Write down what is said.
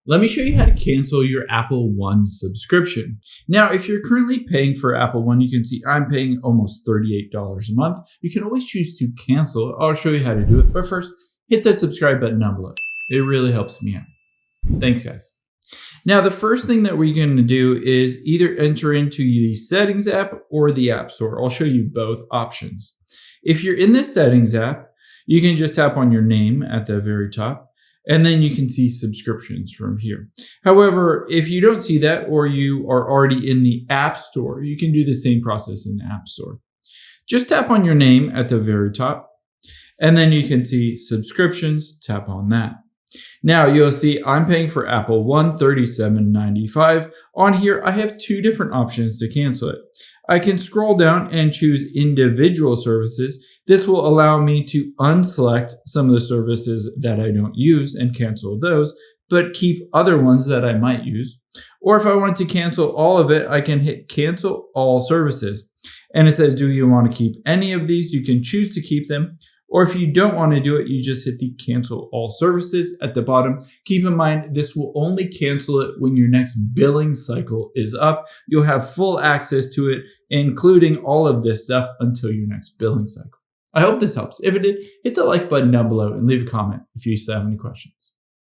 Let me show you how to cancel your Apple One subscription. Now, if you're currently paying for Apple One, you can see I'm paying almost $38 a month. You can always choose to cancel it. I'll show you how to do it. But first, hit the subscribe button down below. It really helps me out. Thanks, guys. Now, the first thing that we're going to do is either enter into the Settings app or the App Store. I'll show you both options. If you're in the Settings app, you can just tap on your name at the very top, and then you can see subscriptions from here. However, if you don't see that or you are already in the App Store, you can do the same process in the App Store. Just tap on your name at the very top, and then you can see subscriptions. Tap on that. Now you'll see I'm paying for Apple One $37.95. On here, I have two different options to cancel it. I can scroll down and choose individual services. This will allow me to unselect some of the services that I don't use and cancel those, but keep other ones that I might use. Or if I want to cancel all of it, I can hit cancel all services. And it says, do you want to keep any of these? You can choose to keep them. Or if you don't want to do it, you just hit the cancel all services at the bottom. Keep in mind, this will only cancel it when your next billing cycle is up. You'll have full access to it, including all of this stuff until your next billing cycle. I hope this helps. If it did, hit the like button down below and leave a comment if you still have any questions.